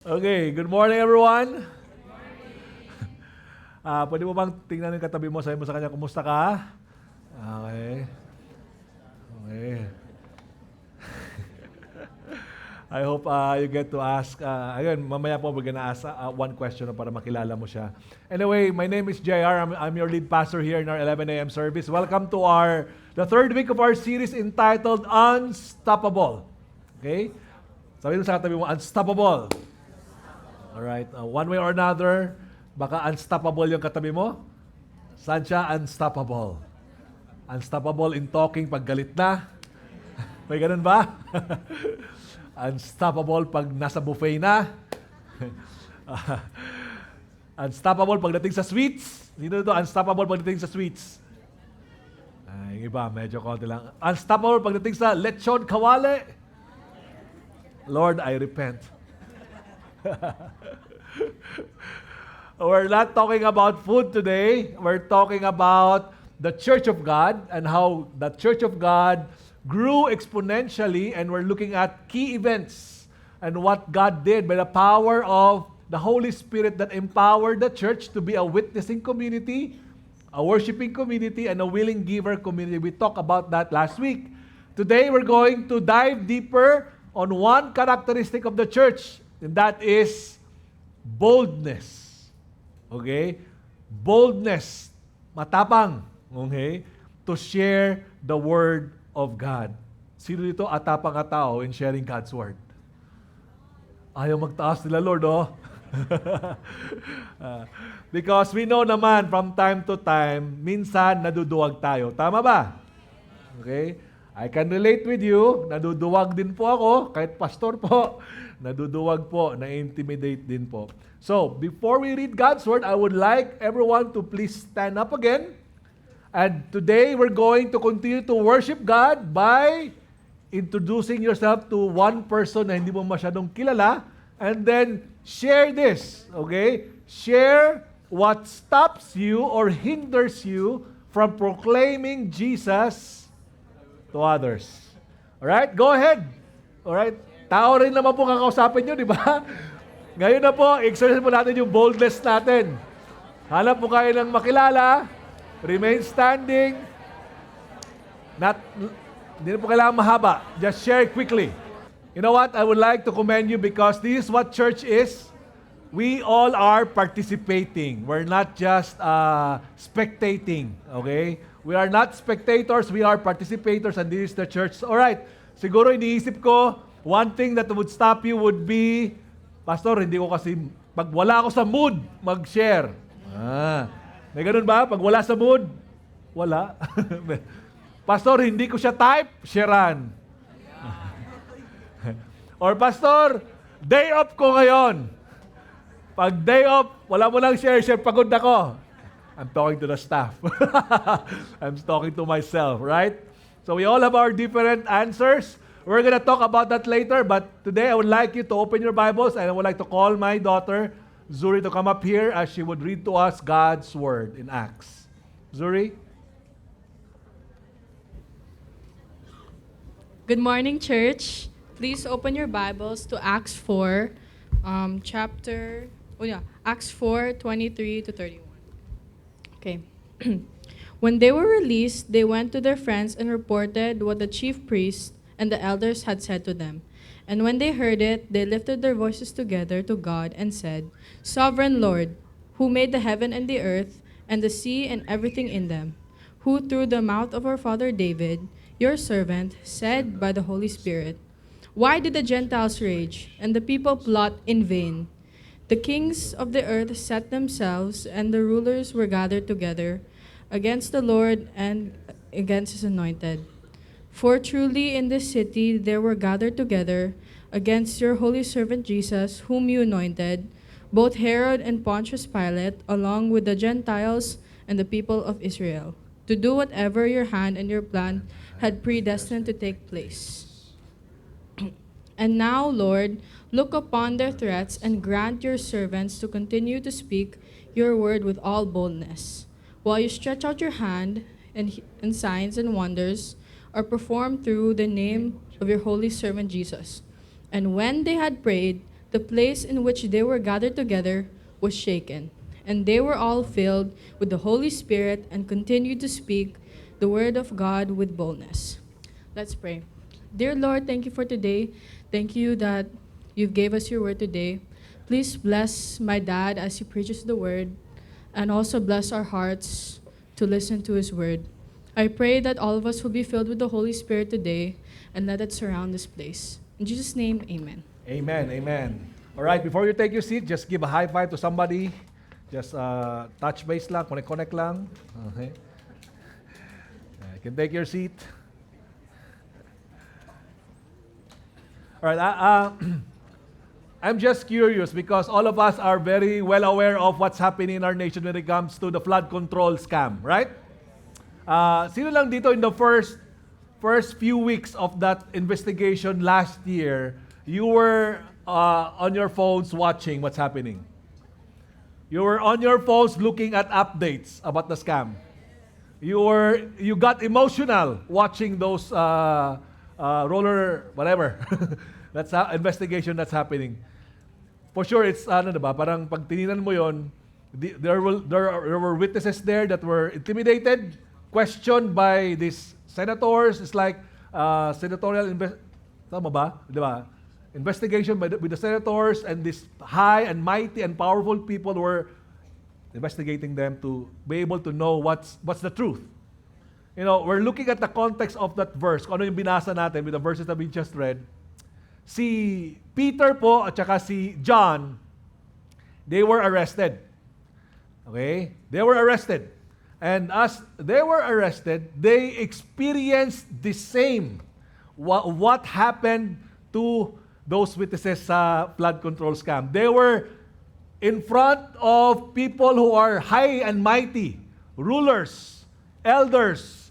Okay, good morning everyone. Pwede mo bang tingnan yung katabi mo, sabi mo sa kanya, kumusta ka? Okay. Okay. I hope you get to ask, again, mamaya po we're gonna ask one question para makilala mo siya. Anyway, my name is JR. I'm your lead pastor here in our 11 a.m. service. Welcome to the third week of our series entitled Unstoppable. Okay? Sabi mo sa katabi mo, Unstoppable. Alright, one way or another, baka unstoppable yung katabi mo. Saan siya unstoppable? Unstoppable in talking pag galit na. May ganun ba? Unstoppable pag nasa buffet na. Unstoppable pagdating sa sweets. Sino ito? Unstoppable pagdating sa sweets. Yung iba, medyo konti lang. Unstoppable pagdating sa lechon kawale. Lord, I repent. We're not talking about food today. We're talking about the Church of God and how the Church of God grew exponentially, and we're looking at key events and what God did by the power of the Holy Spirit that empowered the church to be a witnessing community, a worshiping community, and a willing giver community. We talked about that last week. Today, we're going to dive deeper on one characteristic of the church, and that is boldness. Okay? Boldness. Matapang. Okay? To share the Word of God. Sino dito atapang at tao in sharing God's Word? Ayaw magtaas nila, Lord, oh. Because we know naman from time to time, minsan naduduwag tayo. Tama ba? Okay? I can relate with you. Naduduwag din po ako, kahit pastor po. Naduduwag po, na-intimidate din po. So, before we read God's Word, I would like everyone to please stand up again. And today, we're going to continue to worship God by introducing yourself to one person na hindi mo masyadong kilala, and then share this, okay? Share what stops you or hinders you from proclaiming Jesus to others. Alright? Go ahead. Alright? Tao rin naman po kakausapin nyo, di ba? Ngayon na po, exercise po natin yung boldness natin. Hanap po kayo ng makilala. Remain standing. Hindi na po kailangan mahaba. Just share quickly. You know what? I would like to commend you because this is what church is. We all are participating. We're not just spectating. Okay? We are not spectators. We are participators, and this is the church. All right. Siguro iniisip ko, one thing that would stop you would be, Pastor, hindi ko kasi, pag wala ako sa mood, mag-share. May ganun ba? Pag wala sa mood, wala. Pastor, hindi ko siya type, sharean. Or Pastor, day off ko ngayon. Pag day off, wala mo lang share, pagod ako. I'm talking to the staff. I'm talking to myself, right? So we all have our different answers. We're going to talk about that later, but today I would like you to open your Bibles, and I would like to call my daughter, Zuri, to come up here as she would read to us God's Word in Acts. Zuri? Good morning, church. Please open your Bibles to Acts 4, Acts 4, 23 to 31. Okay. When they were released, they went to their friends and reported what the chief priests and the elders had said to them. And when they heard it, they lifted their voices together to God and said, Sovereign Lord, who made the heaven and the earth and the sea and everything in them, who through the mouth of our father David, your servant, said by the Holy Spirit, why did the Gentiles rage and the people plot in vain? The kings of the earth set themselves, and the rulers were gathered together against the Lord and against his anointed. For truly in this city there were gathered together against your holy servant Jesus, whom you anointed, both Herod and Pontius Pilate, along with the Gentiles and the people of Israel, to do whatever your hand and your plan had predestined to take place. And now, Lord, look upon their threats and grant your servants to continue to speak your word with all boldness, while you stretch out your hand and signs and wonders are performed through the name of your holy servant Jesus. And when they had prayed, the place in which they were gathered together was shaken, and they were all filled with the Holy Spirit and continued to speak the word of God with boldness. Let's pray. Dear Lord, thank you for today. Thank you that you gave us your word today. Please bless my dad as he preaches the word, and also bless our hearts to listen to his word. I pray that all of us will be filled with the Holy Spirit today, and let it surround this place. In Jesus' name, amen. Amen, amen. All right, before you take your seat, just give a high five to somebody. Just touch base lang, connect lang. Okay. You can take your seat. All right, I'm just curious because all of us are very well aware of what's happening in our nation when it comes to the flood control scam, right? Sino lang dito in the first few weeks of that investigation last year, you were on your phones watching what's happening? You were on your phones looking at updates about the scam. You got emotional watching those roller whatever. That's investigation that's happening. For sure, it's diba? Parang pag tininan mo yon, there were witnesses there that were intimidated, questioned by these senators. It's like senatorial tama ba? Diba? Investigation with the senators, and these high and mighty and powerful people were investigating them to be able to know what's the truth. You know, we're looking at the context of that verse. Kung ano yung binasa natin with the verses that we just read. Si Peter po at saka si John, they were arrested. Okay? They were arrested. And as they were arrested, they experienced the same what happened to those witnesses sa flood control scam. They were in front of people who are high and mighty, rulers, elders,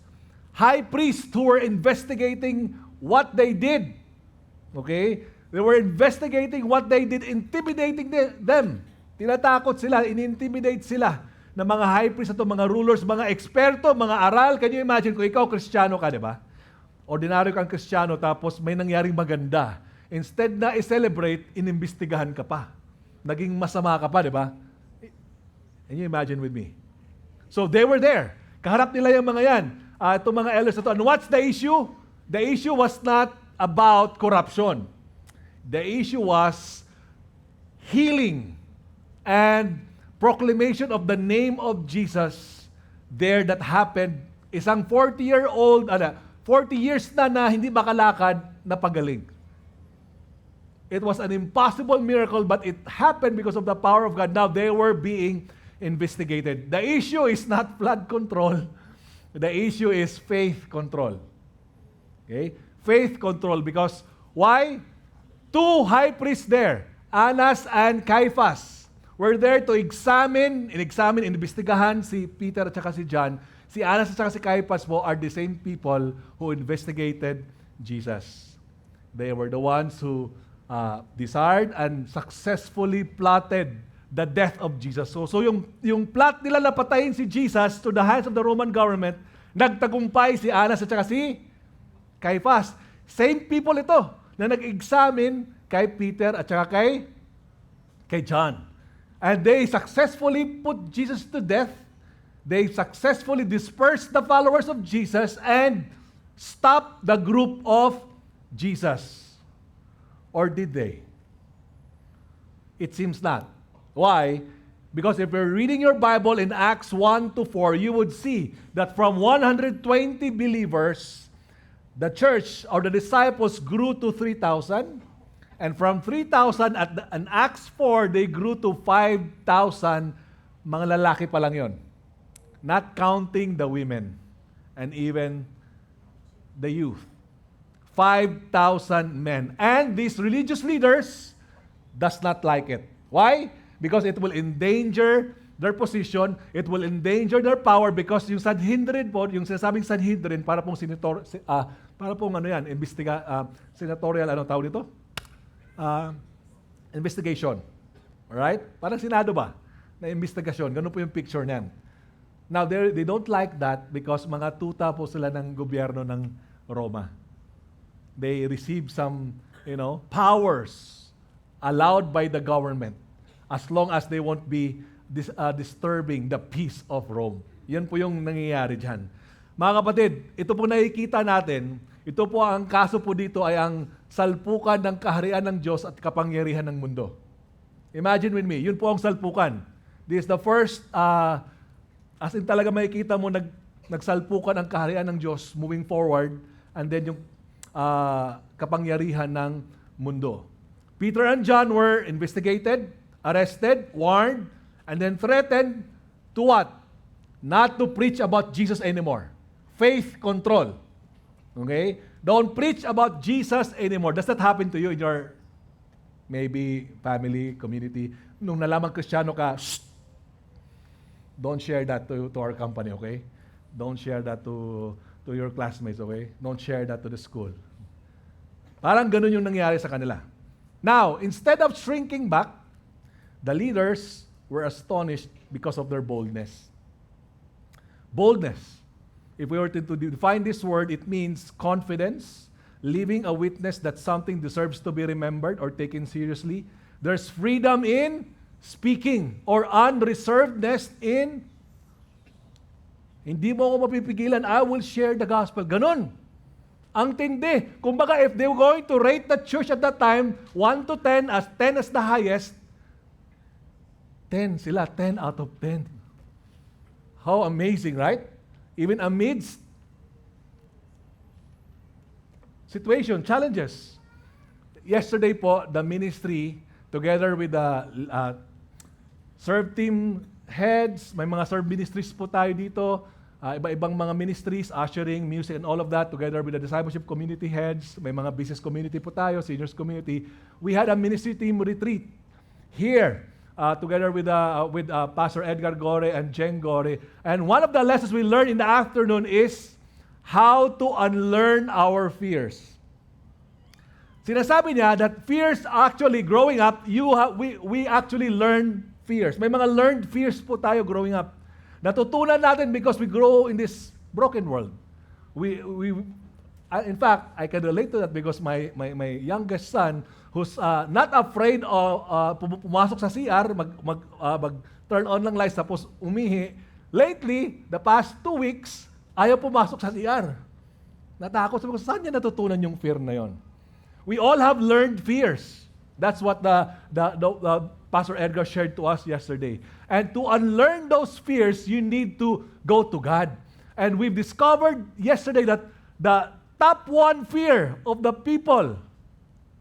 high priests who were investigating what they did. Okay? They were investigating what they did, intimidating them. Tinatakot sila, in-intimidate sila ng mga high priests at mga rulers, mga eksperto, mga aral. Can you imagine kung ikaw Kristiyano ka, di ba? Ordinaryo kang Kristiyano tapos may nangyaring maganda. Instead na i-celebrate, inimbestigahan ka pa. Naging masama ka pa, di ba? Can you imagine with me? So they were there. Kaharap nila yung mga yan. Itong mga elders na to. And what's the issue? The issue was not about corruption. The issue was healing and proclamation of the name of Jesus there that happened. Isang 40 years na hindi makalakad na pagaling. It was an impossible miracle, but it happened because of the power of God. Now they were being investigated. The issue is not flood control. The issue is faith control. Okay? Faith control. Because why? Two high priests there, Annas and Caiaphas, were there to inimbestigahan si Peter at saka si John. Si Annas at saka si Caiaphas po are the same people who investigated Jesus. They were the ones who desired and successfully plotted the death of Jesus. So yung plot nila na patayin si Jesus to the hands of the Roman government, nagtagumpay si Annas at saka si Caiaphas. Same people ito na nag-examine kay Peter at saka kay John. And they successfully put Jesus to death. They successfully dispersed the followers of Jesus and stopped the group of Jesus. Or did they? It seems not. Why? Because if you're reading your Bible in Acts 1-4, you would see that from 120 believers, the church or the disciples grew to 3,000. And from 3,000 in Acts 4, they grew to 5,000. Mga lalaki pa lang yon. Not counting the women and even the youth. 5,000 men. And these religious leaders does not like it. Why? Because it will endanger their position, it will endanger their power because yung Sanhedrin po, yung sinasabing Sanhedrin, para pong senatorial, tawag dito? Investigation. Alright? Parang Senado ba? Na investigasyon. Ganun po yung picture niyan. Now, they don't like that because mga tuta po sila ng gobyerno ng Roma. They receive some, powers allowed by the government as long as they won't be disturbing the peace of Rome. Yan po yung nangyayari dyan. Mga kapatid, ito po nakikita natin, ito po ang kaso po dito ay ang salpukan ng kaharian ng Diyos at kapangyarihan ng mundo. Imagine with me, yun po ang salpukan. This is the first, as in talaga makikita mo, nagsalpukan ang kaharian ng Diyos moving forward, and then yung kapangyarihan ng mundo. Peter and John were investigated, arrested, warned, and then threatened to what? Not to preach about Jesus anymore. Faith control. Okay? Don't preach about Jesus anymore. Does that happen to you in your maybe family, community? Nung nalaman Kristiyano ka, shh! Don't share that to our company, okay? Don't share that to your classmates, okay? Don't share that to the school. Parang ganun yung nangyari sa kanila. Now, instead of shrinking back, the leaders were astonished because of their boldness. Boldness. If we were to define this word, it means confidence, leaving a witness that something deserves to be remembered or taken seriously. There's freedom in speaking or unreservedness in hindi mo ako mapipigilan, I will share the gospel. Ganon. Ang tindi. Kumbaga, if they were going to rate the church at that time, 1 to 10 as the highest, 10 sila, 10 out of 10. How amazing, right? Even amidst situation, challenges. Yesterday po, the ministry, together with the serve team heads, may mga serve ministries po tayo dito, iba-ibang mga ministries, ushering, music, and all of that, together with the discipleship community heads, may mga business community po tayo, seniors community. We had a ministry team retreat here, together with Pastor Edgar Gore and Jen Gore. And one of the lessons we learned in the afternoon is how to unlearn our fears. Sinasabi niya that fears actually growing up, we actually learn fears. May mga learned fears po tayo growing up. Natutunan natin because we grow in this broken world. In fact, I can relate to that because my youngest son, who's not afraid of pumasok sa CR, mag-turn on ng lights tapos umihi, lately, the past 2 weeks, ayaw pumasok sa CR. Natakot. Sabi ko, saan niya natutunan yung fear na yon? We all have learned fears. That's what the Pastor Edgar shared to us yesterday. And to unlearn those fears, you need to go to God. And we've discovered yesterday that the top 1 fear of the people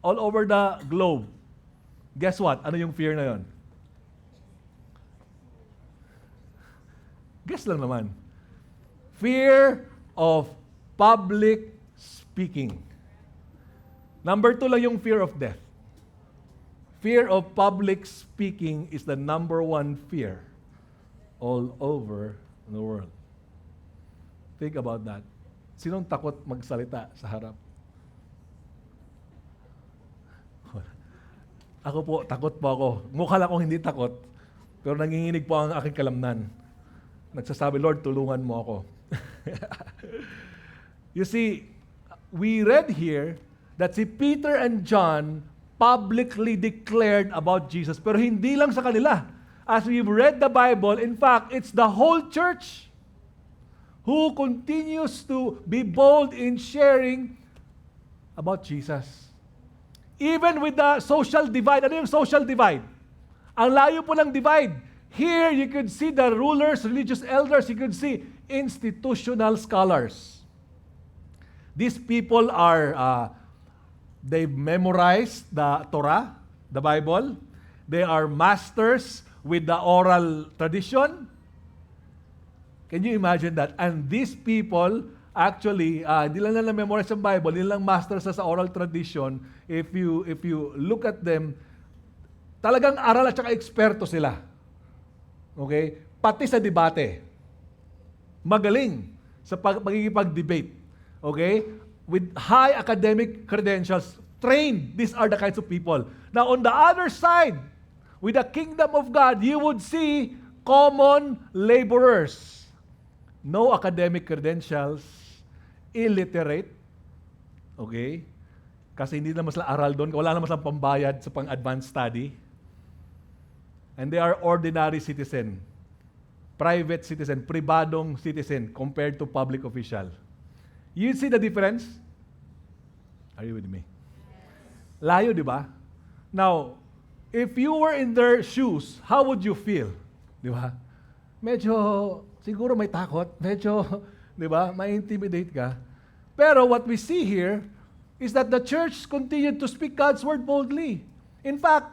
all over the globe, guess what? Ano yung fear na yon? Guess lang naman. Fear of public speaking. Number 2 lang yung fear of death. Fear of public speaking is the number 1 fear all over the world. Think about that. Sinong takot magsalita sa harap? Ako po, takot po ako. Mukha lang akong hindi takot, pero nanginginig po ang aking kalamnan. Nagsasabi, Lord, tulungan mo ako. You see, we read here that si Peter and John publicly declared about Jesus. Pero hindi lang sa kanila. As we've read the Bible, in fact, it's the whole church who continues to be bold in sharing about Jesus. Even with the social divide. Ano yung social divide? Ang layo po ng divide. Here, you could see the rulers, religious elders. You could see institutional scholars. These people are they've memorized the Torah, the Bible. They are masters with the oral tradition. Can you imagine that? And these people, actually, hindi lang na-memorize ang Bible, hindi lang masters sa oral tradition. If you look at them, talagang aral at saka eksperto sila. Okay? Pati sa debate. Magaling sa pagkikipag-debate. Okay? With high academic credentials, trained. These are the kinds of people. Now, on the other side, with the kingdom of God, you would see common laborers. No academic credentials, illiterate, okay? Kasi hindi naman sila aral doon, wala naman silang pambayad sa pang-advanced study. And they are ordinary citizen, private citizen, pribadong citizen compared to public official. You see the difference? Are you with me? Layo, di ba? Now, if you were in their shoes, how would you feel? Di ba? Medyo, siguro may takot, medyo, di ba, ma-intimidate ka. Pero what we see here is that the church continued to speak God's word boldly. In fact,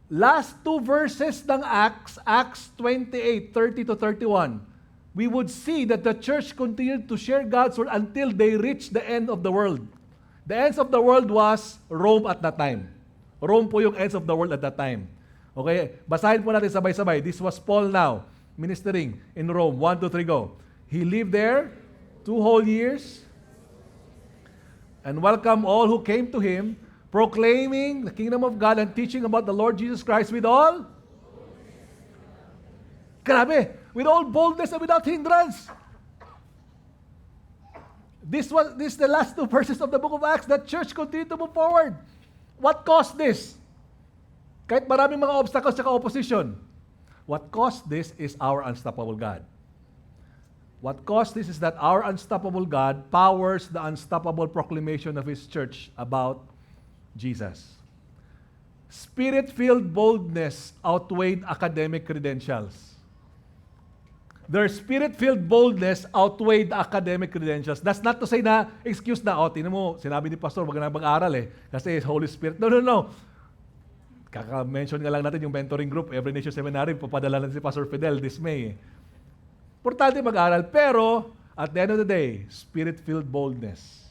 last two verses ng Acts 28:30-31, we would see that the church continued to share God's word until they reached the end of the world. The ends of the world was Rome at that time. Rome po yung ends of the world at that time. Okay, basahin po natin sabay-sabay. This was Paul now, ministering in Rome. 1, 2, 3, go. He lived there 2 whole years and welcomed all who came to him, proclaiming the kingdom of God and teaching about the Lord Jesus Christ with all, grabe, with all boldness and without hindrance. This is the last two verses of the book of Acts. The church continued to move forward. What caused this? Kahit maraming mga obstacles at opposition. What caused this is our unstoppable God. What caused this is that our unstoppable God powers the unstoppable proclamation of His church about Jesus. Spirit-filled boldness outweighed academic credentials. Their spirit-filled boldness outweighed the academic credentials. That's not to say na, excuse na, tingnan mo, sinabi ni Pastor, wag na mag-aral kasi Holy Spirit. No. Kaka-mention nga lang natin yung mentoring group, Every Nation Seminary, papadala natin si Pastor Fidel this May. Importante mag-aral, pero at the end of the day, spirit-filled boldness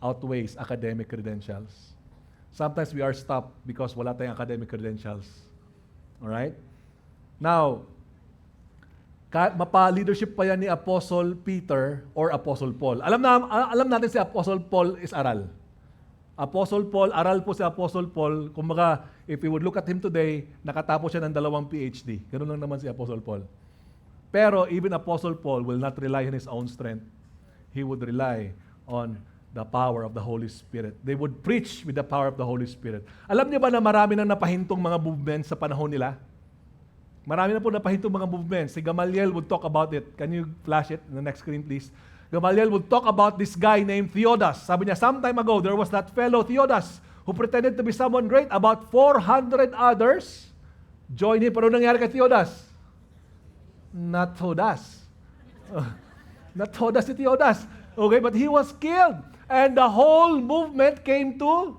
outweighs academic credentials. Sometimes we are stopped because wala tayong academic credentials. Alright? Now, mapa-leadership pa yan ni Apostle Peter or Apostle Paul. Alam natin si Apostle Paul is aral. Apostle Paul, aral po si Apostle Paul. Kumbaga, if we would look at him today, nakatapos siya ng 2 PhD. Ganun lang naman si Apostle Paul. Pero even Apostle Paul will not rely on his own strength. He would rely on the power of the Holy Spirit. They would preach with the power of the Holy Spirit. Alam niyo ba na marami nang napahintong mga movements sa panahon nila? Marami na po napahintong mga movements. Si Gamaliel would talk about it. Can you flash it in the next screen, please? Gamaliel would talk about this guy named Theodas. Sabi niya, some time ago, there was that fellow Theodas who pretended to be someone great. About 400 others joined him. Pero nangyari kay Theodas? Not Thodas. Not Thodas si Theodas. Okay, but he was killed. And the whole movement came to...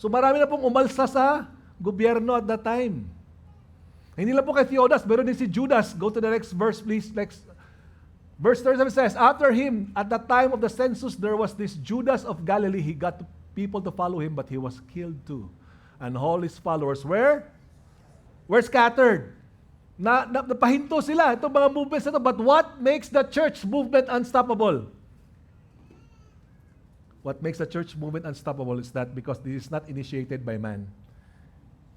So marami na pong umalsa sa gobyerno at that time. Hindi lang po kay Theodas, meron din si Judas. Go to the next verse, please. Next. Verse 37 says, after him, at the time of the census, there was this Judas of Galilee. He got people to follow him, but he was killed too. And all his followers were scattered. Napahinto sila, itong mga movements na ito. But what makes the church movement unstoppable? What makes the church movement unstoppable is that because this is not initiated by man.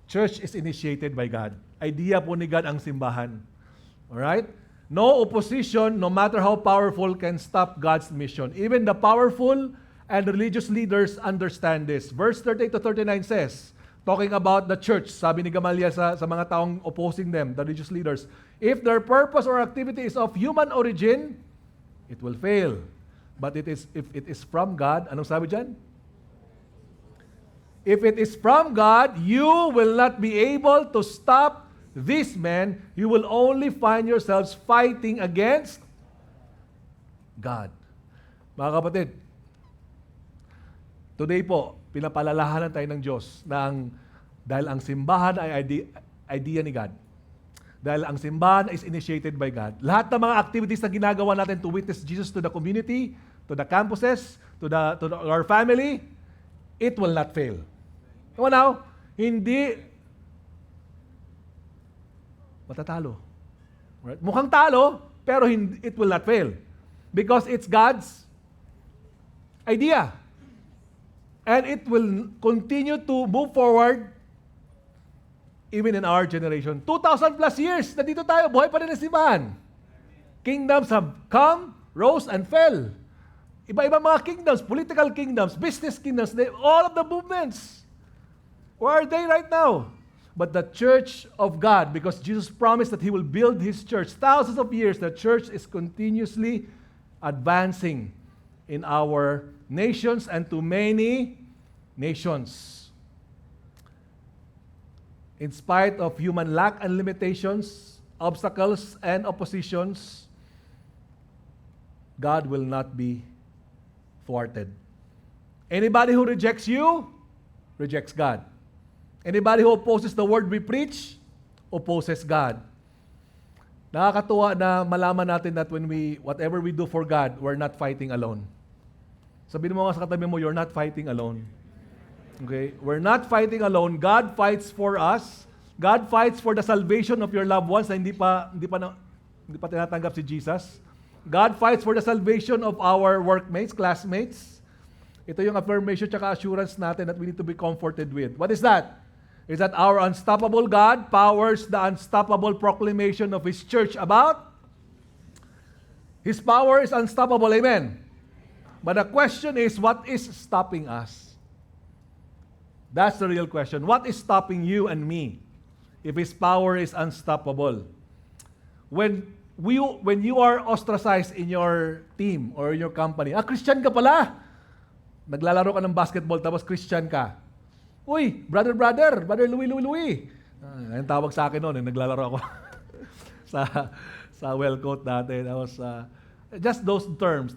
Church is initiated by God. Idea po ni God ang simbahan. Alright? No opposition, no matter how powerful, can stop God's mission. Even the powerful and religious leaders understand this. Verse 38-39 says, talking about the church, sabi ni Gamaliel sa mga taong opposing them, the religious leaders, if their purpose or activity is of human origin, it will fail. But if it is from God, anong sabi dyan? If it is from God, you will not be able to stop these men. You will only find yourselves fighting against God. Mga kapatid, today po, pinapalalahanan tayo ng Diyos dahil ang simbahan ay idea ni God. Dahil ang simbahan is initiated by God. Lahat ng mga activities na ginagawa natin to witness Jesus to the community, to the campuses, to our family, it will not fail. Come on now, hindi matatalo. Right? Mukhang talo, pero it will not fail. Because it's God's idea. And it will continue to move forward even in our generation. 2,000 plus years, nandito tayo, buhay pa rin ang simbahan. Kingdoms have come, rose, and fell. Iba-iba mga kingdoms, political kingdoms, business kingdoms, all of the movements. Where are they right now? But the church of God, because Jesus promised that He will build His church. Thousands of years, the church is continuously advancing in our nations and to many nations. In spite of human lack and limitations, obstacles and oppositions, God will not be thwarted. Anybody who rejects you, rejects God. Anybody who opposes the word we preach, opposes God. Nakakatuwa na malaman natin that whatever we do for God, we're not fighting alone. Sabihin mo nga sa katabi mo, you're not fighting alone. Okay? We're not fighting alone. God fights for us. God fights for the salvation of your loved ones na hindi pa tinatanggap si Jesus. God fights for the salvation of our workmates, classmates. Ito yung affirmation tsaka assurance natin that we need to be comforted with. What is that? Is that our unstoppable God powers the unstoppable proclamation of His church about? His power is unstoppable. Amen? But the question is, what is stopping us? That's the real question. What is stopping you and me if His power is unstoppable? When you are ostracized in your team or in your company, Christian ka pala. Naglalaro ka ng basketball tapos Christian ka. Uy, brother Louie. Ang tawag sa akin noon, naglalaro ako sa Wellcoat dati. That was just those terms,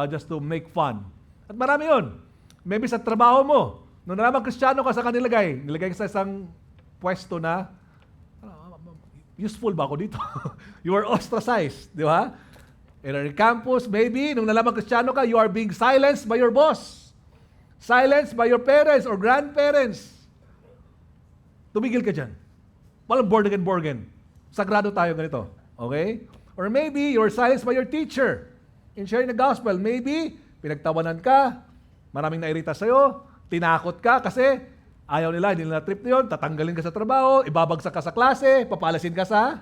just to make fun. At marami yun. Maybe sa trabaho mo, nung naman Kristiyano ka sa nilagay ka sa isang pwesto na, useful ba ako dito? You are ostracized, di ba? In our campus, maybe, nung nalaman Kristiyano ka, you are being silenced by your boss. Silenced by your parents or grandparents. Tumigil ka dyan. Walang born again. Sagrado tayo ganito. Okay? Or maybe, you are silenced by your teacher in sharing the gospel. Maybe, pinagtawanan ka, maraming nairita sa'yo, tinakot ka kasi ayaw nila, hindi nila trip na yun, tatanggalin ka sa trabaho, ibabagsak ka sa klase, papalasin ka sa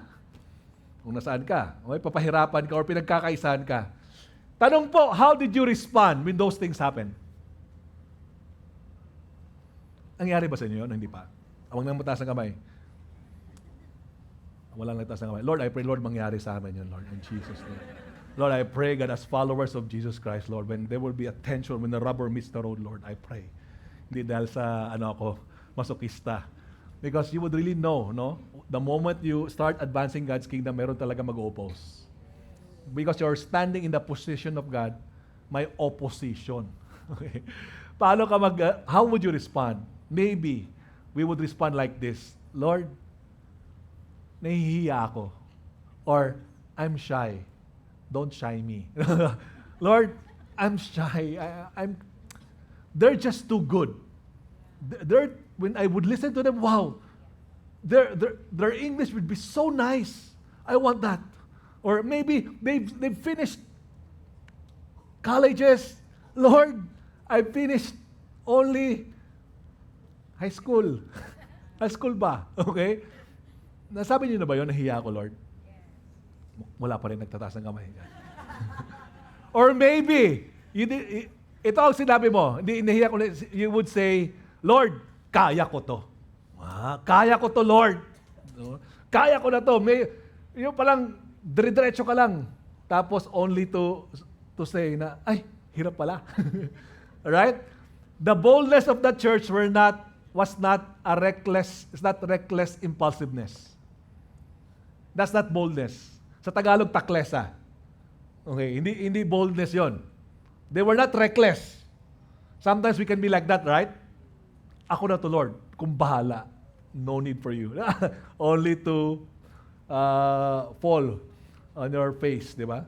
kung nasaan ka. Okay? Papahirapan ka or pinagkakaisahan ka. Tanong po, how did you respond when those things happen? Nangyari ba sa inyo yun? Hindi pa. Huwag nang mataas ang kamay. Walang nagtaas ang kamay. Lord, I pray, Lord, mangyari sa amin yun, Lord, in Jesus' name. Lord, I pray, God, as followers of Jesus Christ, Lord, when there will be a tension, when the rubber meets the road, Lord, I pray. Hindi dahil sa, masokista. Because you would really know, the moment you start advancing God's kingdom, meron talaga mag-oppose. Because you're standing in the position of God, may opposition. Okay? Paano ka how would you respond? Maybe, we would respond like this, Lord, nahihiya ako. Or, I'm shy. Don't shy me. Lord, I'm shy. They're just too good. When I would listen to them, wow, their English would be so nice. I want that. Or maybe they've finished colleges. Lord, I finished only high school. High school ba? Okay? Nasabi niyo na ba yun? Nahiya ako, Lord? Wala pa rin nagtataas ng kamay. Or maybe, ito ang sinabi mo, hindi nahiya ko, you would say, Lord, kaya ko to. Kaya ko to, Lord. Kaya ko na to. Yung palang, dire-diretso ka lang. Tapos only to say na, ay, hirap pala. Right? The boldness of the church was not reckless impulsiveness. That's not boldness. Sa Tagalog, taklesa. Okay, hindi boldness yon. They were not reckless. Sometimes we can be like that, right? Ako na to, Lord. Kung bahala. No need for you. Only to fall on your face, di ba?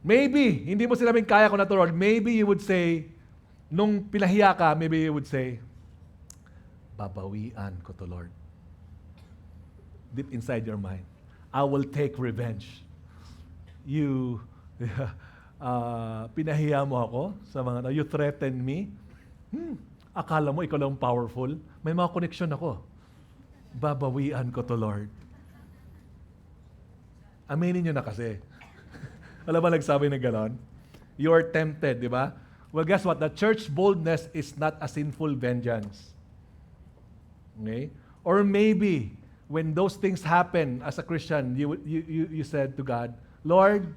Maybe, hindi mo sinabing kaya ko na to, Lord. Maybe you would say, nung pinahiya ka, maybe you would say, babawian ko to, Lord. Deep inside your mind. I will take revenge. You, pinahiya mo ako sa mga, you threaten me. Akala mo ikaw lang powerful. May mga connection ako. Babawian ko to, Lord. Aminin nyo na kasi. Alam ba nagsabi ng ganon? you are tempted, di ba? Well, guess what? The church boldness is not a sinful vengeance. Okay? Or maybe, when those things happen as a Christian, you said to God, Lord,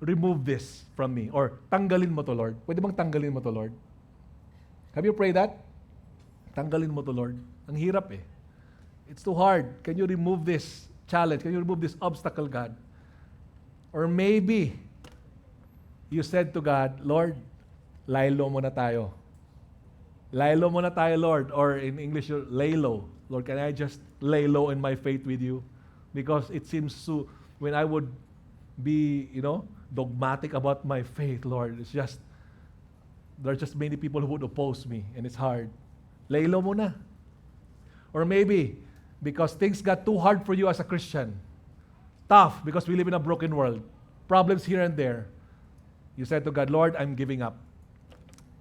remove this from me. Or, tanggalin mo to, Lord. Pwede bang tanggalin mo to, Lord? Have you prayed that? Tanggalin mo to, Lord. Ang hirap eh. It's too hard. Can you remove this challenge? Can you remove this obstacle, God? Or maybe, you said to God, Lord, lie low muna tayo. Lie low muna tayo, Lord. Or in English, lay low. Lord, can I just lay low in my faith with you? Because it seems so, when I would be, dogmatic about my faith, Lord, there are just many people who would oppose me, and it's hard. Lay low muna. Or maybe, because things got too hard for you as a Christian, tough, because we live in a broken world, problems here and there, you said to God, Lord, I'm giving up.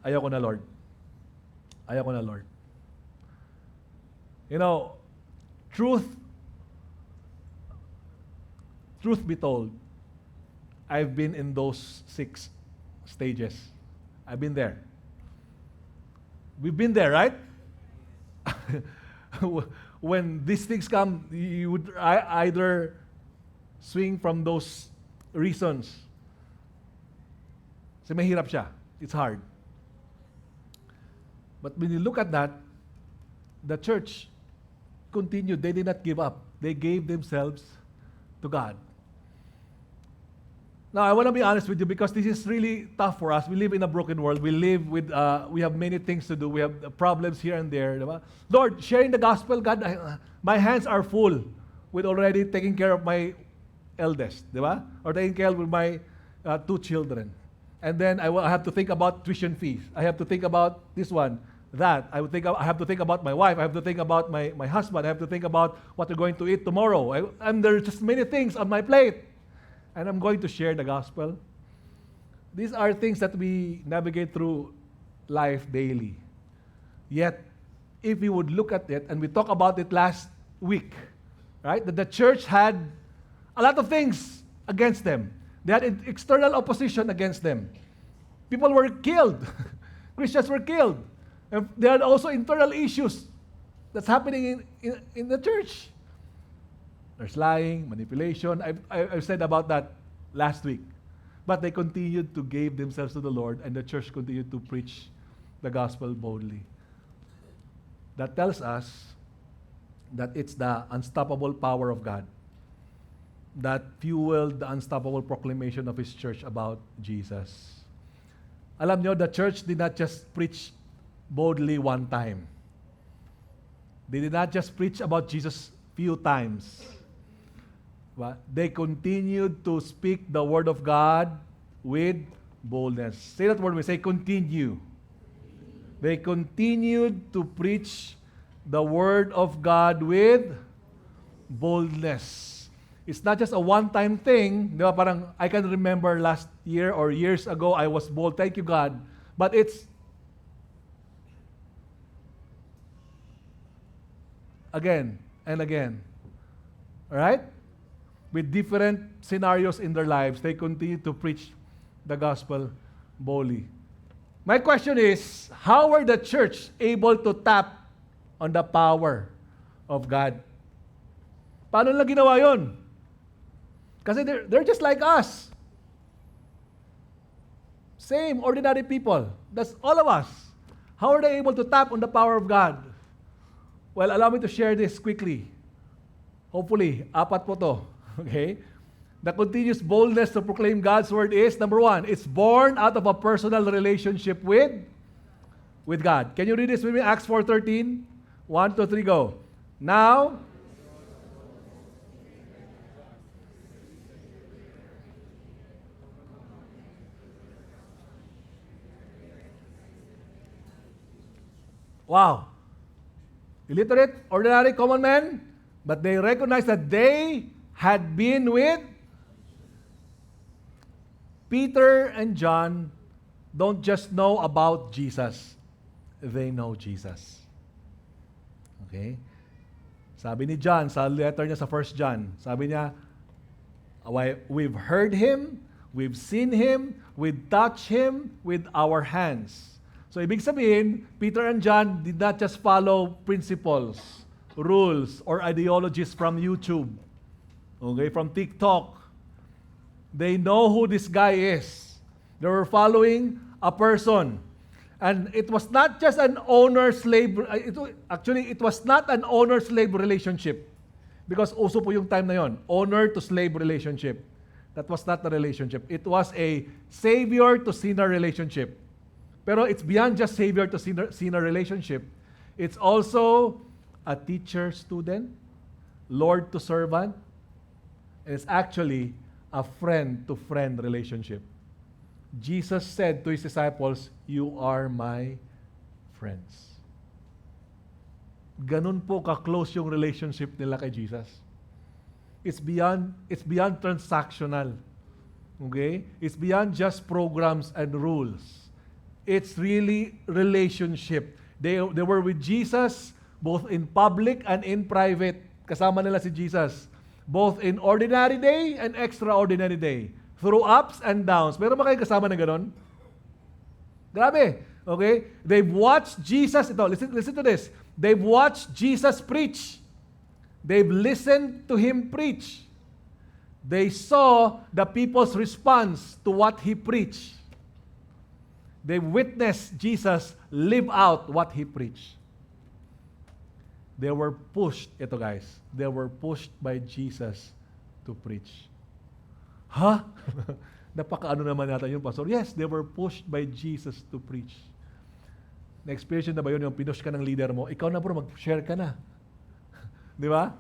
Ayoko na, Lord. Ayoko na, Lord. Truth be told, I've been in those 6 stages. I've been there. We've been there, right? When these things come, you would either swing from those reasons. Kasi mahirap siya. It's hard. But when you look at that, the church continued. They did not give up. They gave themselves to God. Now, I want to be honest with you because this is really tough for us. We live in a broken world. We have many things to do. We have problems here and there. Diba? Lord, sharing the gospel, God, my hands are full with already taking care of my eldest, diba? Or taking care of my 2 children. And then I have to think about tuition fees. I have to think about this one, that. I have to think about my wife. I have to think about my husband. I have to think about what we're going to eat tomorrow. And there's just many things on my plate. And I'm going to share the gospel. These are things that we navigate through life daily. Yet, if we would look at it, and we talked about it last week, right? That the church had a lot of things against them. They had external opposition against them. People were killed. Christians were killed. And there are also internal issues that's happening in the church. There's lying, manipulation. I've said about that last week. But they continued to give themselves to the Lord, and the church continued to preach the gospel boldly. That tells us that it's the unstoppable power of God that fueled the unstoppable proclamation of His church about Jesus. Alam nyo, the church did not just preach boldly one time. They did not just preach about Jesus few times. But they continued to speak the word of God with boldness. Say that word, we say continue. They continued to preach the word of God with boldness. It's not just a one-time thing. Di ba? Parang, I can remember last year or years ago, I was bold. Thank you, God. But it's again and again. Alright? With different scenarios in their lives, they continue to preach the gospel boldly. My question is, how were the church able to tap on the power of God? Paano nila ginawa yun? Kasi they're just like us. Same, ordinary people. That's all of us. How are they able to tap on the power of God? Well, allow me to share this quickly. Hopefully, 4 po to. Okay? The continuous boldness to proclaim God's word is, number 1, it's born out of a personal relationship with God. Can you read this with me? Acts 4:13. 1, 2, 3, go. Now, wow. Illiterate, ordinary, common men, but they recognized that they had been with Peter and John. Don't just know about Jesus. They know Jesus. Okay? Sabi ni John sa letter niya sa 1 John, sabi niya, we've heard Him, We've seen Him, we've touched Him with our hands. So ibig sabihin, Peter and John did not just follow principles, rules, or ideologies from YouTube, okay, from TikTok. They know who this guy is. They were following a person. And it was not just an owner-slave, it was not an owner-slave relationship. Because uso po yung time na yon, owner to slave relationship. That was not the relationship. It was a savior to sinner relationship. Pero it's beyond just savior to sinner relationship. It's also a teacher-student, Lord to servant, and it's actually a friend-to-friend relationship. Jesus said to His disciples, "You are my friends." Ganun po ka-close yung relationship nila kay Jesus. It's beyond transactional. Okay? It's beyond just programs and rules. It's really relationship. They were with Jesus both in public and in private. Kasama nila si Jesus. Both in ordinary day and extraordinary day. Through ups and downs. Meron ba kayo kasama na ganon? Grabe. Okay? They've watched Jesus. Ito, listen to this. They've watched Jesus preach. They've listened to Him preach. They saw the people's response to what He preached. They witnessed Jesus live out what He preached. They were pushed, ito guys, they were pushed by Jesus to preach. Ha? Napakaano naman natin yung pastor? Yes, they were pushed by Jesus to preach. Na-experience na ba yun yung pinush ka ng leader mo? Ikaw na bro, mag-share ka na. Di ba?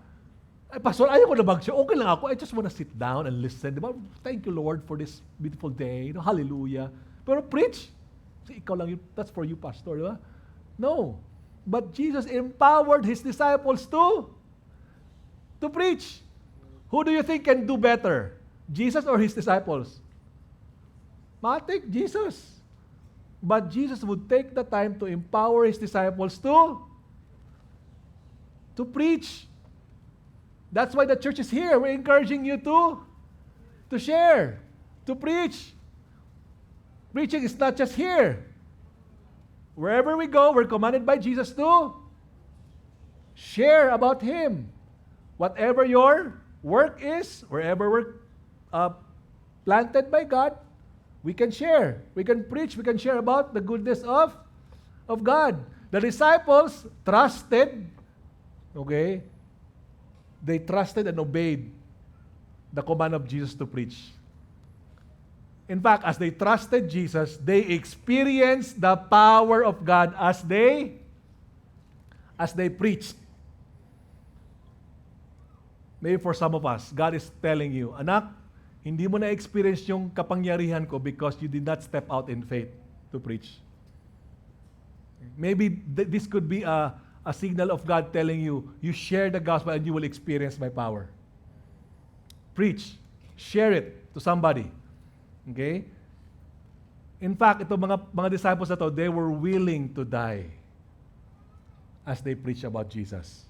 Ay, pastor, ayaw ko na mag-share. Okay lang ako. I just wanna sit down and listen. Di ba? Thank you, Lord, for this beautiful day. No, hallelujah. Pero preach. Kasi ikaw lang yun. That's for you, pastor. Di ba? No. But Jesus empowered His disciples to preach. Who do you think can do better? Jesus or His disciples? Matik, Jesus. But Jesus would take the time to empower His disciples to preach. That's why the church is here. We're encouraging you to share, to preach. Preaching is not just here. Wherever we go, we're commanded by Jesus to share about Him. Whatever your work is, wherever we're planted by God, we can share. We can preach. We can share about the goodness of God. The disciples trusted, okay? They trusted and obeyed the command of Jesus to preach. In fact, as they trusted Jesus, they experienced the power of God as they preached. Maybe for some of us, God is telling you, anak, hindi mo na-experience yung kapangyarihan ko because you did not step out in faith to preach. Maybe this could be a signal of God telling you, you share the gospel and you will experience my power. Preach. Share it to somebody. Okay? In fact, itong mga disciples na to, they were willing to die as they preach about Jesus.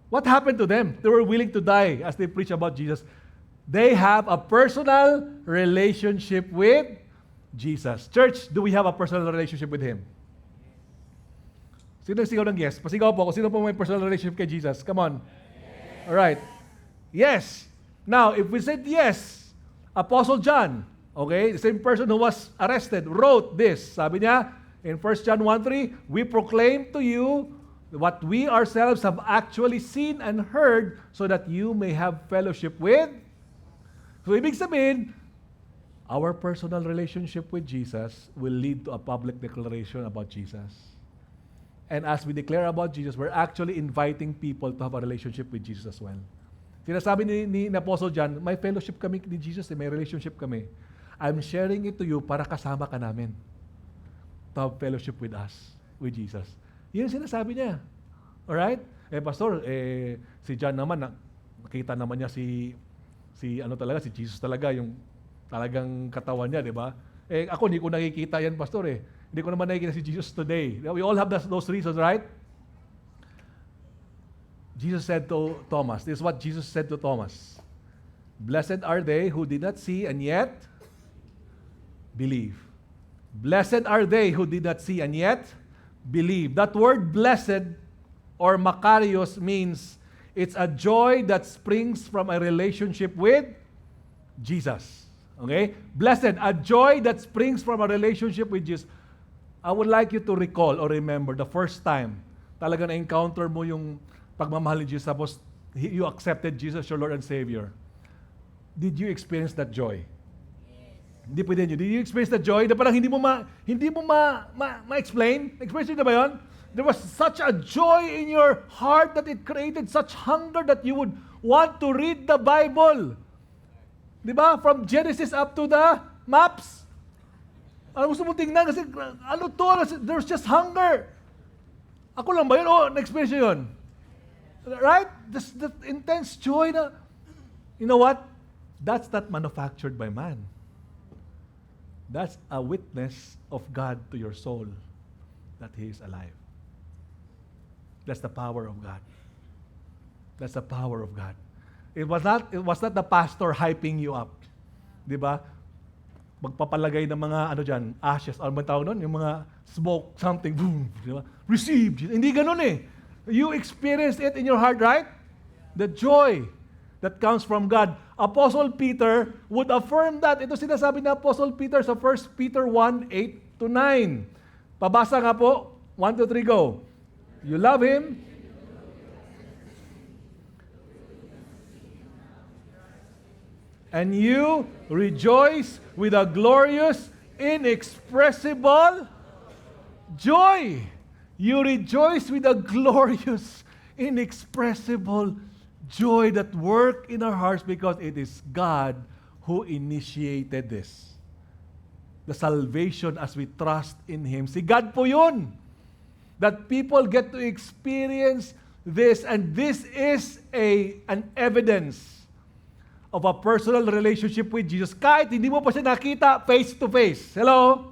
What happened to them? They were willing to die as they preach about Jesus. They have a personal relationship with Jesus. Church, do we have a personal relationship with Him? Sino sigaw ng yes? Pasigaw po ako. Sino po may personal relationship kay Jesus? Come on. Yes. Alright. Yes. Now, if we said yes, Apostle John, okay, the same person who was arrested, wrote this. Sabi niya, in 1 John 1:3, we proclaim to you what we ourselves have actually seen and heard so that you may have fellowship with. So, ibig sabihin, our personal relationship with Jesus will lead to a public declaration about Jesus. And as we declare about Jesus, we're actually inviting people to have a relationship with Jesus as well. Sinasabi ni Apostle John, may fellowship kami ni Jesus, may relationship kami. I'm sharing it to you para kasama ka namin. To have fellowship with us, with Jesus. Yun yung sinasabi niya. Alright? Pastor, si John naman, nakita naman niya si Jesus talaga, yung talagang katawan niya, di ba? Ako, hindi ko nakikita yan, Pastor, Hindi ko naman nakikita si Jesus today. We all have those reasons, right? Jesus said to Thomas, this is what Jesus said to Thomas. Blessed are they who did not see and yet believe. Blessed are they who did not see and yet believe. That word blessed or makarios means it's a joy that springs from a relationship with Jesus. Okay? Blessed, a joy that springs from a relationship with Jesus. I would like you to recall or remember the first time talaga na-encounter mo yung pagmamahal ni Jesus tapos you accepted Jesus your Lord and Savior. Did you experience that joy? Hindi pwede nyo. Did you experience that joy? Na parang hindi mo ma-explain? Experience nyo na ba yun? There was such a joy in your heart that it created such hunger that you would want to read the Bible. Di ba? From Genesis up to the maps. Ano gusto mo tingnan? Kasi ano to? There's just hunger. Ako lang ba yun? Oh, na-experience nyo yun. Right? This intense joy na, you know what? That's not manufactured by man. That's a witness of God to your soul that He is alive. That's the power of God. That's the power of God. It was not the pastor hyping you up. Di ba? Magpapalagay ng mga ashes, ano ba tawag nun? Yung mga smoke, something, boom, di ba? Receive. Hindi ganun eh. You experienced it in your heart, right? The joy that comes from God. Apostle Peter would affirm that. Ito sinasabi ni Apostle Peter sa 1 Peter 1:8-9. Pabasa nga po. 1, 2, 3, go. You love Him. And you rejoice with a glorious, inexpressible joy. You rejoice with a glorious, inexpressible joy that work in our hearts because it is God who initiated this. The salvation as we trust in Him. Si God po yun. That people get to experience this, and this is an evidence of a personal relationship with Jesus. Kahit hindi mo pa siya nakita face to face. Hello?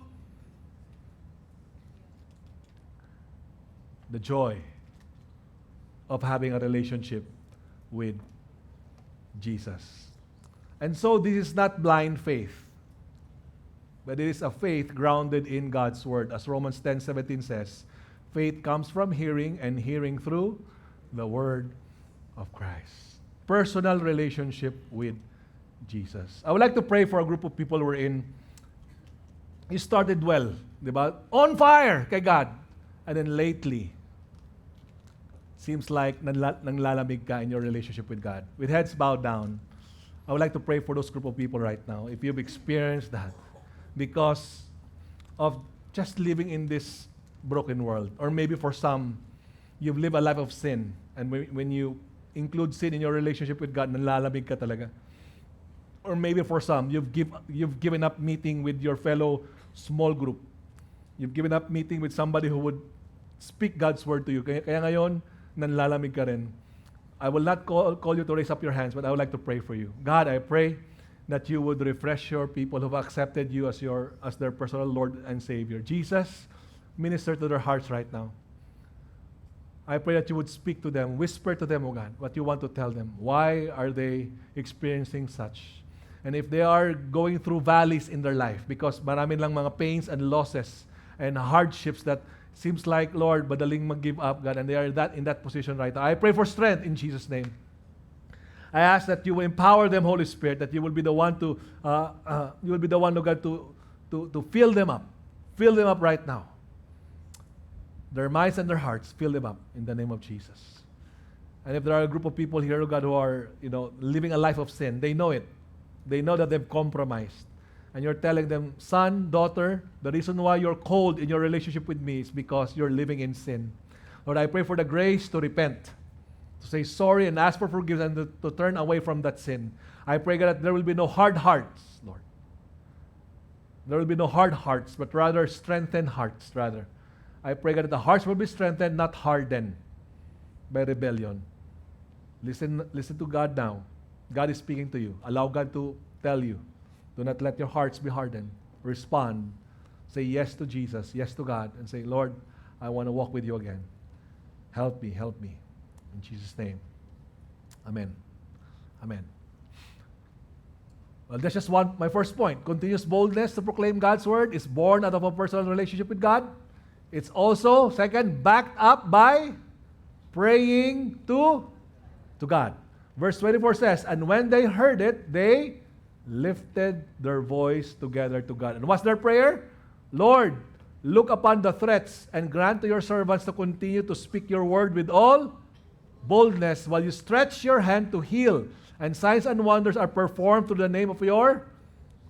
The joy of having a relationship with Jesus. And so this is not blind faith, but it is a faith grounded in God's Word. As Romans 10:17 says, faith comes from hearing, and hearing through the Word of Christ. Personal relationship with Jesus. I would like to pray for a group of people who are in. You started well, di ba? On fire kay God. And then lately, seems like nanglalamig ka in your relationship with God. With heads bowed down, I would like to pray for those group of people right now. If you've experienced that because of just living in this broken world, or maybe for some, you've lived a life of sin, and when you include sin in your relationship with God, nanglalamig ka talaga. Or maybe for some, you've given up meeting with your fellow small group. You've given up meeting with somebody who would speak God's word to you. Kaya ngayon, nanlalamig ka rin. I will not call you to raise up your hands, but I would like to pray for you. God, I pray that you would refresh your people who have accepted you as their personal Lord and Savior. Jesus, minister to their hearts right now. I pray that you would speak to them, whisper to them, oh God, what you want to tell them. Why are they experiencing such? And if they are going through valleys in their life, because marami lang mga pains and losses and hardships that seems like, Lord, madaling mag-give up, God, and they are in that position right now. I pray for strength in Jesus' name. I ask that you will empower them, Holy Spirit, that you will be the one to, oh God, to fill them up. Fill them up right now. Their minds and their hearts, fill them up in the name of Jesus. And if there are a group of people here, oh God, who are, living a life of sin, they know it. They know that they've compromised. And you're telling them, son, daughter, the reason why you're cold in your relationship with me is because you're living in sin. Lord, I pray for the grace to repent, to say sorry and ask for forgiveness, and to turn away from that sin. I pray, God, that there will be no hard hearts, Lord. There will be no hard hearts, but rather strengthened hearts, rather. I pray, God, that the hearts will be strengthened, not hardened by rebellion. Listen to God now. God is speaking to you. Allow God to tell you. Do not let your hearts be hardened. Respond. Say yes to Jesus, yes to God, and say, Lord, I want to walk with you again. Help me, help me. In Jesus' name. Amen. Amen. Well, that's just my first point. Continuous boldness to proclaim God's word is born out of a personal relationship with God. It's also, second, backed up by praying to God. Verse 24 says, and when they heard it, they lifted their voice together to God. And what's their prayer? Lord, look upon the threats and grant to your servants to continue to speak your word with all boldness while you stretch your hand to heal. And signs and wonders are performed through the name of your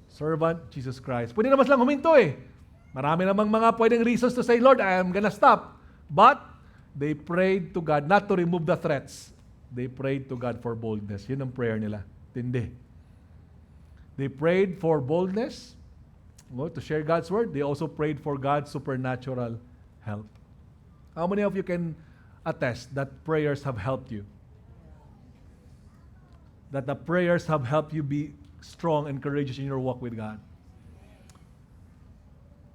servant, Jesus Christ. Pwede naman silang huminto eh. Marami namang mga pwedeng reasons to say, Lord, I am gonna stop. But they prayed to God not to remove the threats. They prayed to God for boldness. Yun ang prayer nila. Tindi. They prayed for boldness to share God's word. They also prayed for God's supernatural help. How many of you can attest that prayers have helped you? That the prayers have helped you be strong and courageous in your walk with God.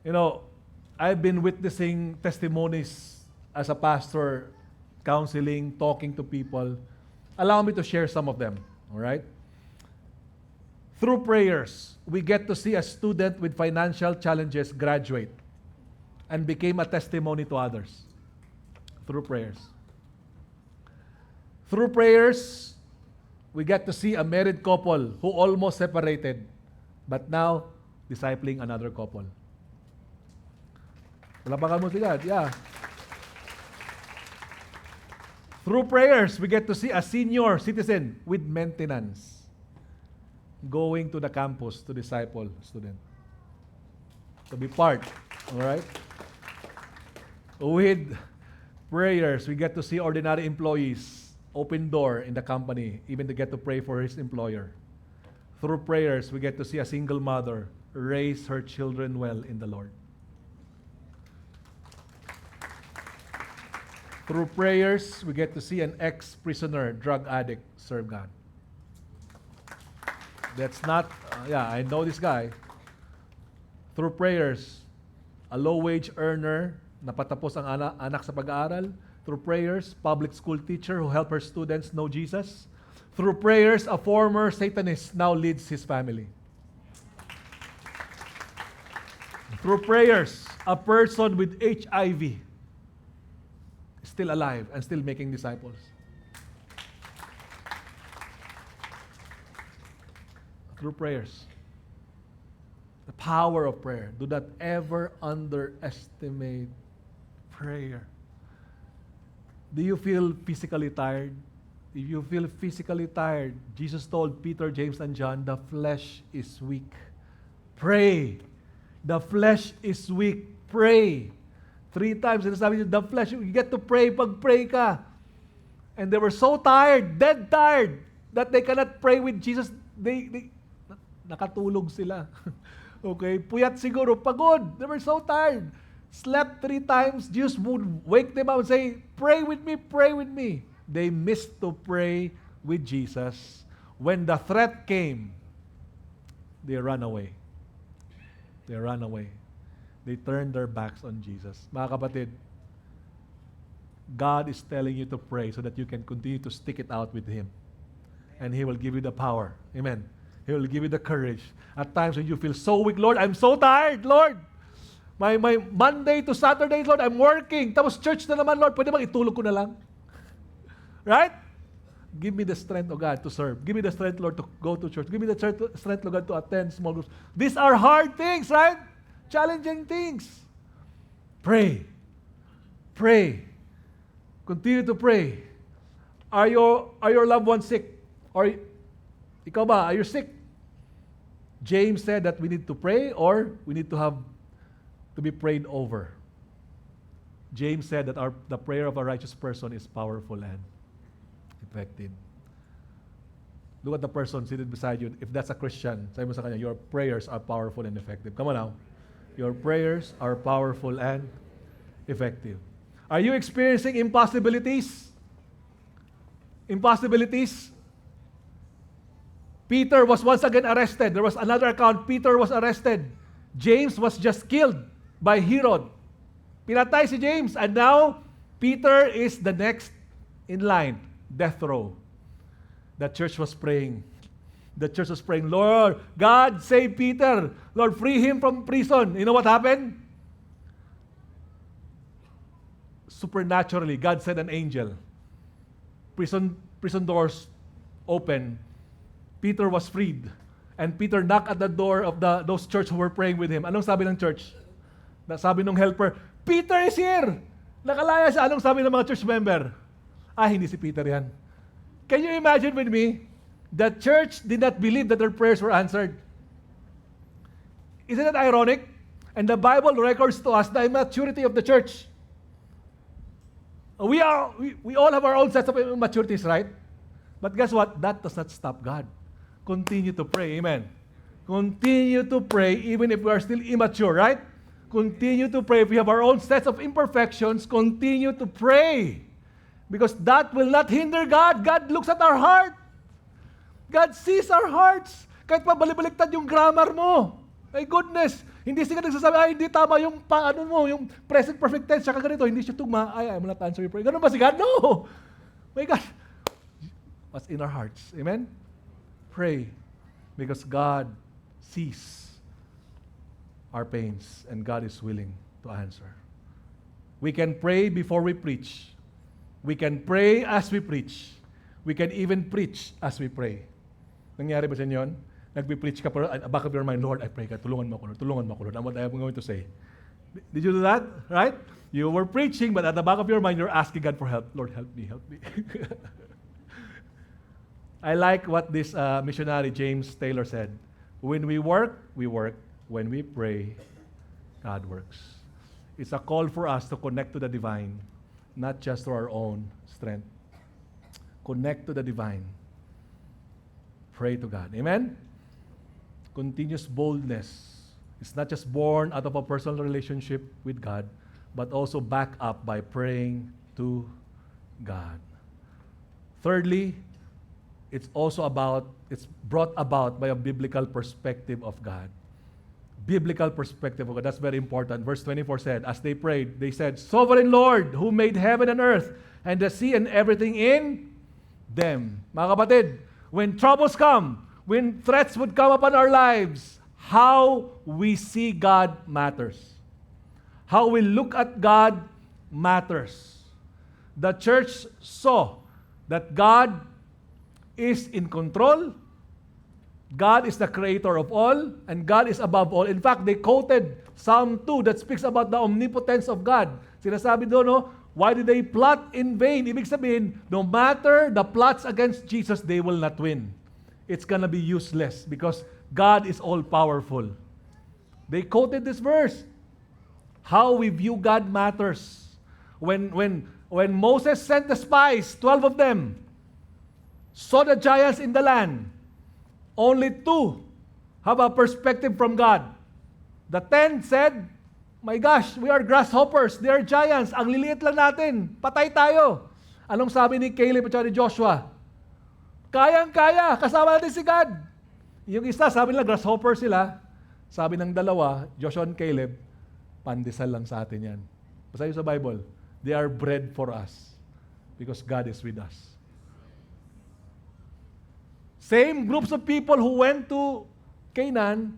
You know, I've been witnessing testimonies as a pastor, counseling, talking to people. Allow me to share some of them, all right? Through prayers, we get to see a student with financial challenges graduate and became a testimony to others. Through prayers. Through prayers, we get to see a married couple who almost separated, but now discipling another couple. Palapakan mo si God, yeah. Through prayers, we get to see a senior citizen with maintenance going to the campus to disciple student. To be part, all right? With prayers, we get to see ordinary employees open door in the company, even to get to pray for his employer. Through prayers, we get to see a single mother raise her children well in the Lord. Through prayers, we get to see an ex-prisoner, drug addict, serve God. That's not, I know this guy. Through prayers, a low-wage earner, napatapos ang anak sa pag-aaral. Through prayers, public school teacher who helped her students know Jesus. Through prayers, a former Satanist now leads his family. Through prayers, a person with HIV still alive and still making disciples. Through prayers. The power of prayer. Do not ever underestimate prayer. Do you feel physically tired? If you feel physically tired, Jesus told Peter, James, and John, the flesh is weak. Pray. The flesh is weak. Pray. 3 times, sinasabi niyo, the flesh, you get to pray pag pray ka. And they were so tired, dead tired, that they cannot pray with Jesus. They nakatulog sila. Okay? Puyat siguro, pagod. They were so tired. Slept 3 times, Jesus would wake them up and say, pray with me, pray with me. They missed to pray with Jesus. When the threat came, they ran away. They ran away. They turned their backs on Jesus. Mga kapatid, God is telling you to pray so that you can continue to stick it out with Him. And He will give you the power. Amen. He will give you the courage. At times when you feel so weak, Lord, I'm so tired, Lord. My Monday to Saturday, Lord, I'm working. Tapos church na naman, Lord. Pwede bang itulog ko na lang? Right? Give me the strength, O God, to serve. Give me the strength, Lord, to go to church. Give me the strength, O God, to attend small groups. These are hard things, right? Challenging things. Pray. Pray. Continue to pray. Are your loved ones sick? Or ikaw ba, are you sick? James said that we need to pray or we need to be prayed over. James said that the prayer of a righteous person is powerful and effective. Look at the person seated beside you. If that's a Christian, sabi mo sa kanya, your prayers are powerful and effective. Come on now. Your prayers are powerful and effective. Are you experiencing impossibilities? Impossibilities? Peter was once again arrested. There was another account. Peter was arrested. James was just killed by Herod. Pinatay si James. And now, Peter is the next in line. Death row. The church was praying. The church was praying, Lord, God, save Peter. Lord, free him from prison. You know what happened? Supernaturally, God sent an angel. Prison doors open. Peter was freed. And Peter knocked at the door of those church who were praying with him. Anong sabi ng church? Sabi ng helper, Peter is here! Nakalaya siya. Anong sabi ng mga church member? Hindi si Peter yan. Can you imagine with me? The church did not believe that their prayers were answered. Isn't that ironic? And the Bible records to us the immaturity of the church. We all have our own sets of immaturities, right? But guess what? That does not stop God. Continue to pray. Amen. Continue to pray even if we are still immature, right? Continue to pray. If we have our own sets of imperfections, continue to pray. Because that will not hinder God. God looks at our heart. God sees our hearts. Kahit pa balibaliktad yung grammar mo. My goodness. Hindi siya nagsasabi, hindi tama yung yung present perfect tense, saka ganito, hindi siya tugma, I will not answer your prayer. Ganun ba si God? No! My God. What's in our hearts? Amen? Pray. Because God sees our pains and God is willing to answer. We can pray before we preach. We can pray as we preach. We can even preach as we pray. Nangyari ba sa inyo yun? Nagpi-preach ka pero back of your mind, Lord, I pray ka, tulungan mo ako, Lord. And what I'm going to say. Did you do that? Right? You were preaching, but at the back of your mind, you're asking God for help. Lord, help me. I like what this missionary James Taylor said. When we work, we work. When we pray, God works. It's a call for us to connect to the divine, not just to our own strength. Connect to the divine. Pray to God. Amen? Continuous boldness. It's not just born out of a personal relationship with God, but also backed up by praying to God. Thirdly, it's brought about by a biblical perspective of God. Biblical perspective of God. That's very important. Verse 24 said, as they prayed, they said, Sovereign Lord, who made heaven and earth, and the sea and everything in them. Mga kapatid, when troubles come, when threats would come upon our lives, how we see God matters. How we look at God matters. The church saw that God is in control, God is the creator of all, and God is above all. In fact, they quoted Psalm 2 that speaks about the omnipotence of God. Sinasabi doon, no, why did they plot in vain? Ibig sabihin, no matter the plots against Jesus, they will not win. It's gonna be useless because God is all-powerful. They quoted this verse. How we view God matters. When Moses sent the spies, 12 of them, saw the giants in the land, only 2 have a perspective from God. The 10 said, my gosh, we are grasshoppers, they are giants, ang liliit lang natin, patay tayo. Anong sabi ni Caleb at ni Joshua? Kayang-kaya, kasama natin si God. Yung isa, sabi nila, grasshopper sila. Sabi ng dalawa, Joshua and Caleb, pandesal lang sa atin yan. Basahin sa Bible, they are bread for us because God is with us. Same groups of people who went to Canaan,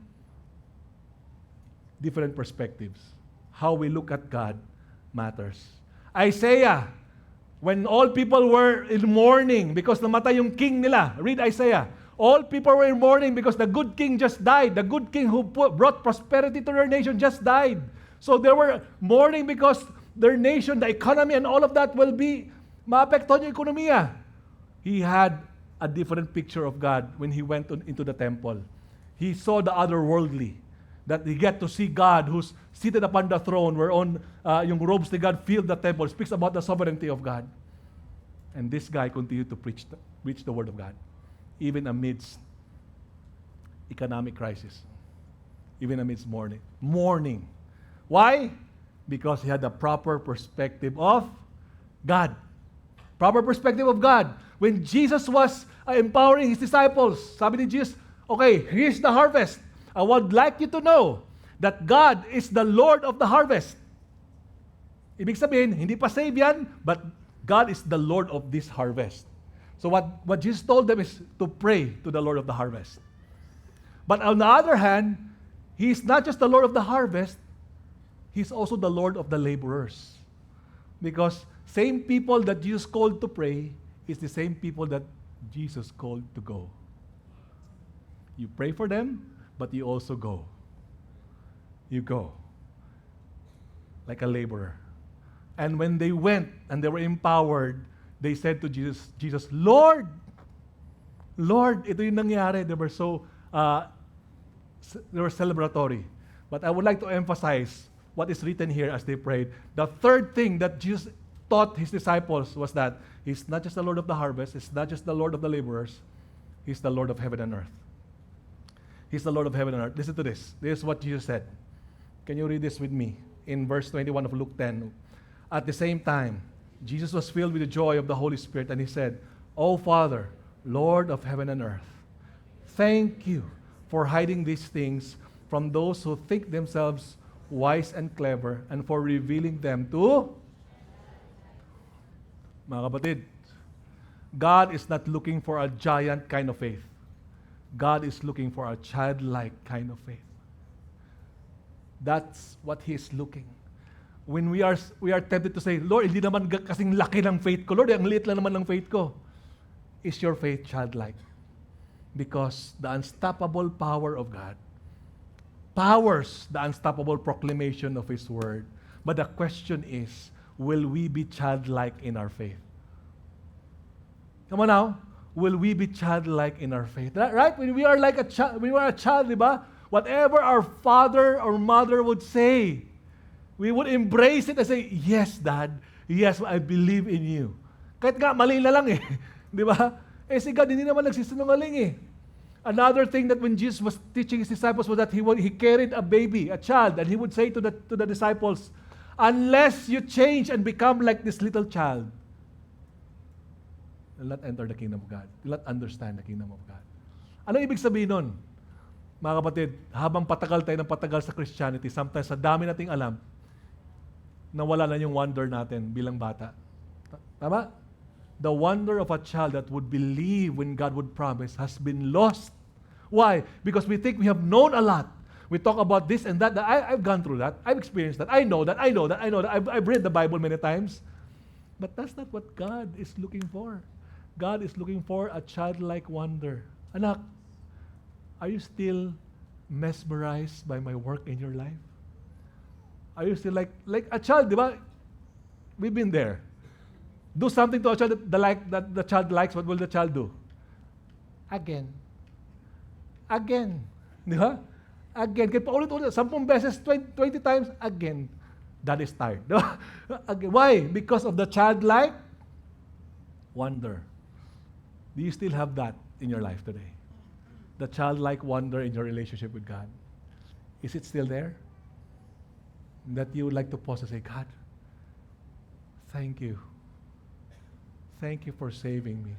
different perspectives. How we look at God matters. Isaiah, when all people were in mourning because namatay yung king nila. Read Isaiah. All people were in mourning because the good king just died. The good king who brought prosperity to their nation just died. So they were mourning because their nation, the economy, and all of that will be maapektuhan yung ekonomiya. He had a different picture of God when he went into the temple. He saw the otherworldly. That he get to see God who's seated upon the throne whereon yung robes ni God filled the temple. Speaks about the sovereignty of God. And this guy continued to preach the word of God. Even amidst economic crisis. Even amidst mourning. Why? Because he had the proper perspective of God. Proper perspective of God. When Jesus was empowering his disciples, sabi ni Jesus, okay, here's the harvest. I would like you to know that God is the Lord of the harvest. Ibig sabihin, hindi pa save yan, but God is the Lord of this harvest. So what Jesus told them is to pray to the Lord of the harvest. But on the other hand, He's not just the Lord of the harvest, He's also the Lord of the laborers. Because same people that Jesus called to pray is the same people that Jesus called to go. You pray for them, but you also go. You go. Like a laborer. And when they went and they were empowered, they said to Jesus, Lord, ito yung nangyari. They were celebratory. But I would like to emphasize what is written here as they prayed. The third thing that Jesus taught His disciples was that He's not just the Lord of the harvest, He's not just the Lord of the laborers, He's the Lord of heaven and earth. He's the Lord of heaven and earth. Listen to this. This is what Jesus said. Can you read this with me? In verse 21 of Luke 10. At the same time, Jesus was filled with the joy of the Holy Spirit, and He said, O Father, Lord of heaven and earth, thank You for hiding these things from those who think themselves wise and clever, and for revealing them to... Mga kapatid, God is not looking for a giant kind of faith. God is looking for a childlike kind of faith. That's what He is looking. When we are tempted to say, Lord, hindi naman kasing laki ng faith ko. Lord, ang liit lang naman ng faith ko. Is your faith childlike? Because the unstoppable power of God powers the unstoppable proclamation of His Word. But the question is, will we be childlike in our faith? Come on now. Will we be childlike in our faith? Right? When we are like a child, when we are a child, di ba? Whatever our father or mother would say, we would embrace it and say, yes, Dad. Yes, I believe in you. Kahit nga, mali na lang eh. Di ba? Eh si God, hindi naman nagsisinungaling eh. Another thing that when Jesus was teaching His disciples was that He carried a baby, a child, and He would say to the disciples, unless you change and become like this little child, you'll not enter the kingdom of God. You'll not understand the kingdom of God. Anong ibig sabihin nun? Mga kapatid, habang patagal tayo ng patagal sa Christianity, sometimes sa dami nating alam, nawala na yung wonder natin bilang bata. Tama? The wonder of a child that would believe when God would promise has been lost. Why? Because we think we have known a lot. We talk about this and that. I've gone through that. I've experienced that. I know that. I've read the Bible many times. But that's not what God is looking for. God is looking for a childlike wonder. Anak, are you still mesmerized by my work in your life? Are you still like a child, di ba? We've been there. Do something to a child that the child likes, what will the child do? Again. Di ba? Again. Kaya paulit-ulit, 10 beses, 20 times, again. That is tired. Di ba? Again. Why? Because of the childlike wonder. Do you still have that in your life today? The childlike wonder in your relationship with God. Is it still there? That you would like to pause and say, God, thank you. Thank you for saving me.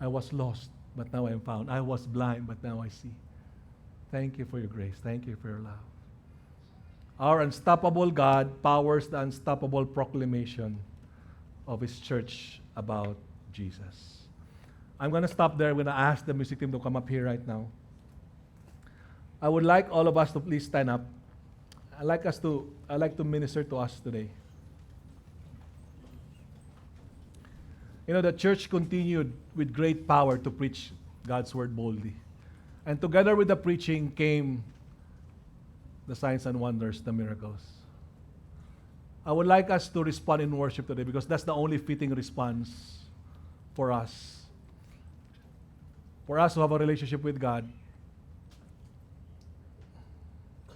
I was lost, but now I am found. I was blind, but now I see. Thank you for your grace. Thank you for your love. Our unstoppable God powers the unstoppable proclamation of His church about Jesus. I'm going to stop there. I'm going to ask the music team to come up here right now. I would like all of us to please stand up. I'd like to minister to us today. You know, the church continued with great power to preach God's word boldly. And together with the preaching came the signs and wonders, the miracles. I would like us to respond in worship today because that's the only fitting response for us. For us to have a relationship with God,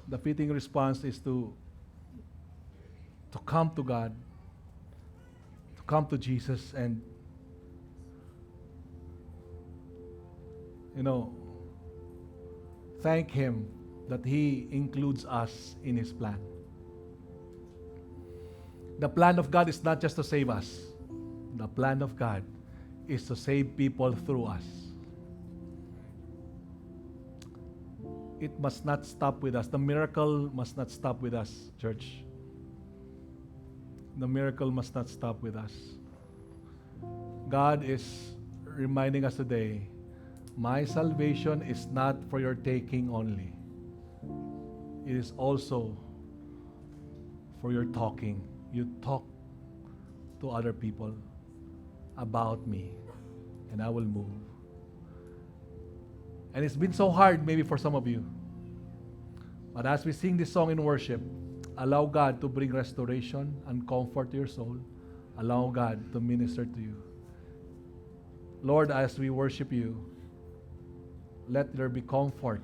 the fitting response is to come to God, to come to Jesus and, thank Him that He includes us in His plan. The plan of God is not just to save us. The plan of God is to save people through us. It must not stop with us. The miracle must not stop with us, church. The miracle must not stop with us. God is reminding us today, my salvation is not for your taking only. It is also for your talking. You talk to other people about me, and I will move. And it's been so hard maybe for some of you. But as we sing this song in worship, allow God to bring restoration and comfort to your soul. Allow God to minister to you. Lord, as we worship you, let there be comfort.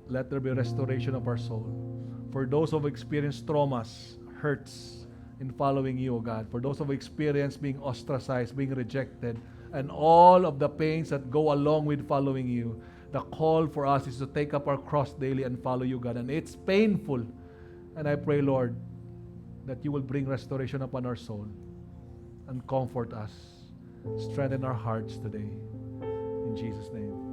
Let there be restoration of our soul. For those who have experienced traumas, hurts in following you, O God. For those who have experienced being ostracized, being rejected, and all of the pains that go along with following you, the call for us is to take up our cross daily and follow you, God. And it's painful. And I pray, Lord, that you will bring restoration upon our soul and comfort us. Strengthen our hearts today. In Jesus' name.